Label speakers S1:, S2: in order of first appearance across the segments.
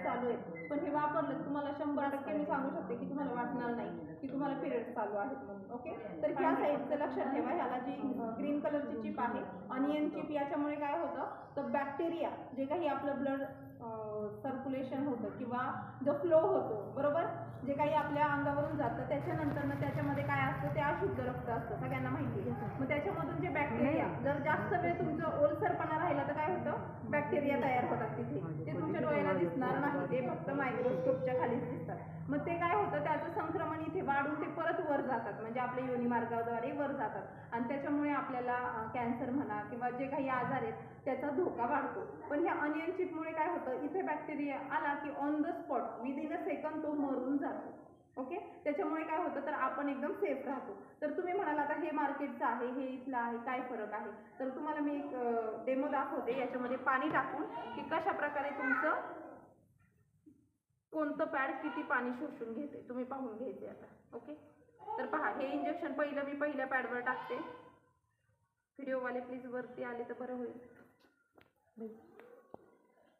S1: चालू आहेत, पण हे वापरलं तुम्हाला 100% मी सांगू शकते की तुम्हाला वाटणार नाही की तुम्हाला पिरियड चालू आहेत म्हणून. ओके, तर ह्या साईडचं लक्षात ठेवा. ह्याला जी ग्रीन कलरची चिप आहे अनियन चिप, याच्यामुळे काय होतं तर बॅक्टेरिया जे काही आपलं ब्लड सर्क्युलेशन होतं किंवा जो फ्लो होतो बरोबर, जे काही आपल्या अंगावरून जातं त्याच्यानंतर मग त्याच्यामध्ये काय असतं ते अशुद्ध रक्त असतं, सगळ्यांना माहिती आहे. मग त्याच्यामधून जे बॅक्टेरिया जर जास्त वेळ तुमचं ओलसरपणा राहिला तर काय होतं, बॅक्टेरिया तयार होतात तिथे. ते तुमच्या डोळ्याला दिसणार नाही, ते फक्त मायक्रोस्कोपच्या खालीच दिसतात. मग ते काय होतं, त्याचं संक्रमण इथे वाढून ते परत वर जातात, म्हणजे आपल्या योनी मार्गाद्वारे वर जातात आणि त्याच्यामुळे आपल्याला कॅन्सर म्हणा किंवा जे काही आजार आहेत त्याचा धोका वाढतो. पण ह्या अनियन चिपमुळे काय होतं, इथे बॅक्टेरिया आला की on the spot within a second तो मरून जातो. ओके, त्याच्यामुळे काय होतं तर आपण एकदम सेफ राहतो. तर तुम्ही म्हणाल आता हे मार्केटचं आहे, हे इथलं आहे, काय फरक आहे, तर तुम्हाला मी एक डेमो दाखवते याच्यामध्ये पाणी टाकून की कशा प्रकारे तुमचं कोणतं पॅड किती पाणी शोषून घेते तुम्ही पाहून घ्यायचे आता. ओके, तर पहा हे इंजेक्शन पहिलं मी पहिल्या पॅडवर टाकते. व्हिडिओवाले प्लीज वरती आले तर बरं होईल.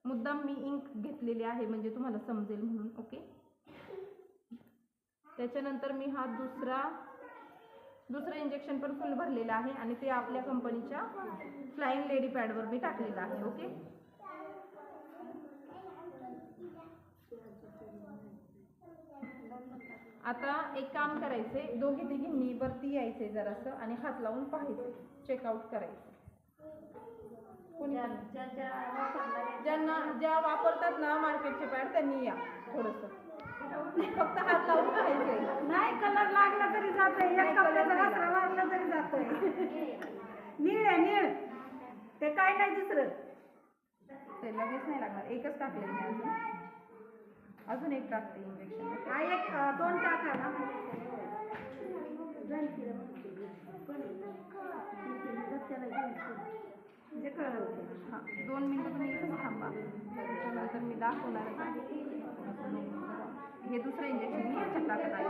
S1: मुद्दाम मी इंक घेतलेली आहे म्हणजे तुम्हाला समजेल म्हणून. ओके, त्याच्यानंतर मी हा दुसरं इंजेक्शन पण फुल भरलेलं आहे आणि ते आपल्या कंपनीच्या फ्लाइंग लेडी पॅडवर मी टाकलेलं आहे. ओके, आता एक काम करायचे, दोघी तिघींनी वरती यायचे जरासं आणि हात लावून पाहायचे, चेकआउट करायचं. ज्या वापरतात ना मार्केटचे पॅड त्यांनी या थोडंसं, फक्त हात लावून पाहायचे.
S2: नाही कलर लागला तरी जातोय, एक कपड्याचा रस्ता लागला तरी जातोय. नीळ आहे नीळ, ते काय नाही दुसरं,
S1: ते लगेच नाही लागणार. एकच टाकले मी, अजून एक टाकते इंजेक्शन.
S2: हा एक दोन टाका ना.
S1: हां 2 मिनिटं तुम्ही इथंच थांबा, त्याच्यानंतर मी दाखवणारच आहे. हे दुसरं इंजेक्शन मी याच्यात टाकत आहे.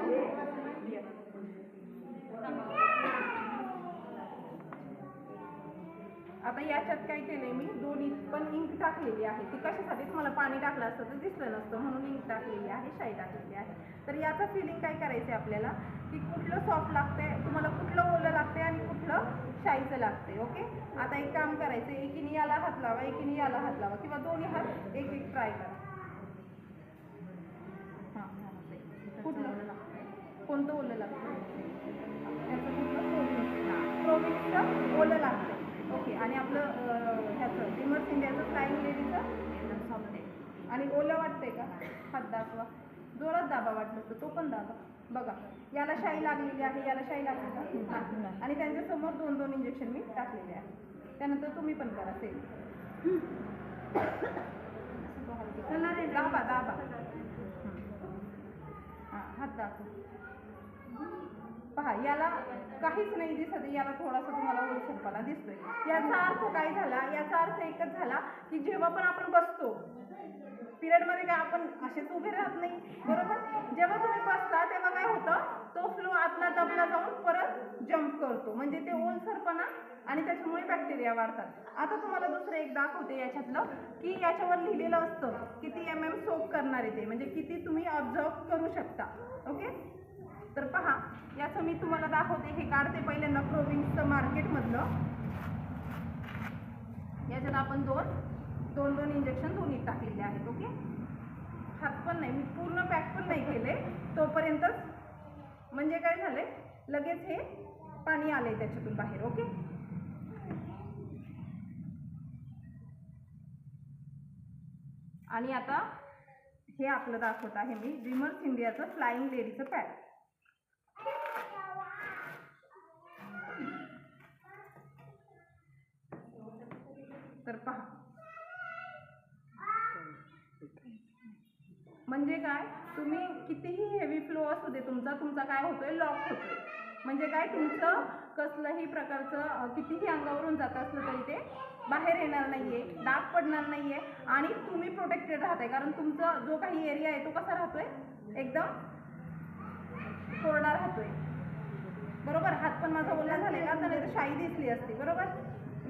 S1: आता याच्यात काय केलंय मी, दोन्ही पण इंक टाकलेली आहे. ती कशासाठी, तुम्हाला पाणी टाकलं असतं तर दिसलं नसतं म्हणून इंक टाकलेली आहे, शाई टाकलेली आहे. तर याचं फिलिंग काय करायचं आपल्याला की कुठलं सॉफ्ट लागतंय तुम्हाला, कुठलं ओलं लागतंय आणि कुठलं शाईचं लागतंय. ओके, आता एक काम करायचं, एकीने याला हात लावा, एकीने याला हात लावा किंवा दोन्ही हात एक एक ट्राय करा. हां कुठलं कोणतं ओलं लागतं, ह्याचं कुठलं प्रोमिक्सचं ओलं लागतं. ओके, आणि आपलं ह्याचं डिमर्स इंडियाचं फ्लाइंग लेडीचं सॉफ्ट आहे. आणि ओलं वाटतंय का, हात दाखवा, जोरात दाबा वाटलं तर तो पण दाबा. बघा याला शाई लागलेली आहे, याला शाई लागली का, आणि त्यांच्यासमोर 2-2 इंजेक्शन मी टाकलेले आहे. त्यानंतर तुम्ही पण करा सेम. दाबा दाबा, हां हात दाखवा. पहा याला काहीच नाही दिसत, याला थोडासा तुम्हाला ओलसरपणा दिसतोय. याचा अर्थ काय झाला, याचा अर्थ एकच झाला की जेव्हा पण आपण बसतो पिरियडमध्ये काय आपण असेच उभे राहत नाही बरोबर, जेव्हा तुम्ही बसता तेव्हा काय होतं, तो फ्लो आतला दबला जाऊन परत जम्प करतो, म्हणजे ते ओलसरपणा आणि त्याच्यामुळे बॅक्टेरिया वाढतात. आता तुम्हाला दुसरं एक दाखवते याच्यातलं की याच्यावर लिहिलेलं असतं किती MM सोक करणार आहे ते, म्हणजे किती तुम्ही ऑब्झर्व करू शकता. ओके, तर पहा याचं मी तुम्हाला दाखवते. हे काढते पहिल्यांदा प्रोविन्सचं मार्केटमधलं. याच्यात आपण दोन इंजेक्शन दोन्ही टाकलेले आहेत. ओके, हात पण नाही, मी पूर्ण पॅक पण नाही केले तोपर्यंतच, म्हणजे काय झाले लगेच हे पाणी आलंय त्याच्यातून बाहेर. ओके, आणि आता हे आपलं दाखवत आहे मी ड्रीमर्स इंडियाचं फ्लाइंग लेडीचं पॅड. तर पहा म्हणजे काय, तुम्ही कितीही हेवी फ्लो असू दे तुमचा काय होतोय, लॉक होतोय. म्हणजे काय, तुमचं कसलंही प्रकारचं कितीही अंगावरून जात असलं तरी ते बाहेर येणार नाहीये, डाग पडणार नाहीये आणि तुम्ही प्रोटेक्टेड राहताय. कारण तुमचा जो काही एरिया आहे तो कसा राहतोय, एकदम कोरडा राहतोय बरोबर. हात पण माझा ओला झालाय का, तर शाई दिसली असती बरोबर.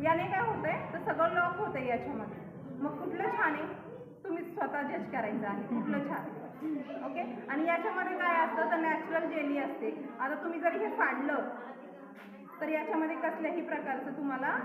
S1: याने काय होतंय तर सगळं लॉक होतंय याच्यामध्ये. मग कुठलं छान आहे, तुम्ही स्वतः जज करायचं आहे कुठलं छान. ओके. आणि याच्यामध्ये काय असतं तर नॅचरल जेली असते. आता तुम्ही जर हे फाडलं तर याच्यामध्ये कसल्याही प्रकारचं तुम्हाला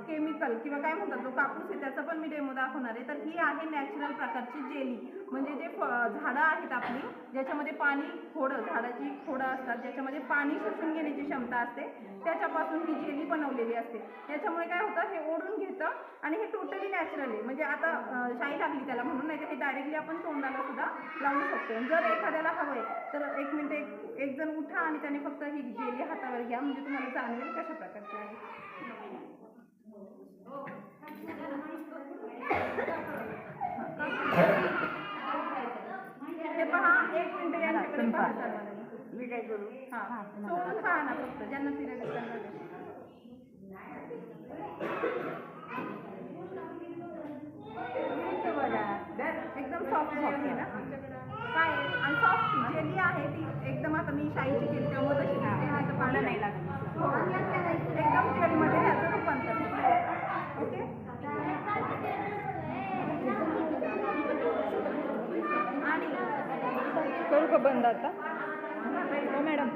S1: केमिकल किंवा काय म्हणतात जो कापूस आहे त्याचा पण मी डेमो दाखवणार आहे. तर ही आहे नॅचरल प्रकारची जेली, म्हणजे जे झाडं आहेत आपली ज्याच्यामध्ये पाणी खोडं, झाडाची खोडं असतात ज्याच्यामध्ये पाणी शोषून घेण्याची क्षमता असते, त्याच्यापासून ही जेली बनवलेली असते. याच्यामुळे काय होतं हे ओढून घेतं आणि हे टोटली नॅचरल आहे. म्हणजे आता शाई लागली त्याला म्हणून, नाही तर हे डायरेक्टली आपण तोंडाला सुद्धा लावू शकतो. जर एखाद्याला हवंय तर एक मिनिट एक जण उठा आणि त्याने फक्त ही जेली हातावर घ्या, म्हणजे तुम्हाला जाणवेल कशा प्रकारची आहे. हे पहा, एक मिनिट यांच्याकडे पहा सर्वांनी.
S2: मी काय करू?
S1: हा सोडून पहा ना फक्त, ज्यांना फिरायचं त्यांना द्या. एकदम सॉफ्ट जेली ना काय आहे? आणि सॉफ्ट जेली आहे ती एकदम. आता मी शाईची केली त्यामुळे तशी दिसते, पाणी नाही लागत. हो, एकदम जेलमध्ये ह्याचं रूपांतर. ओके. आणि
S2: करू का बंद आता?
S1: हो मॅडम.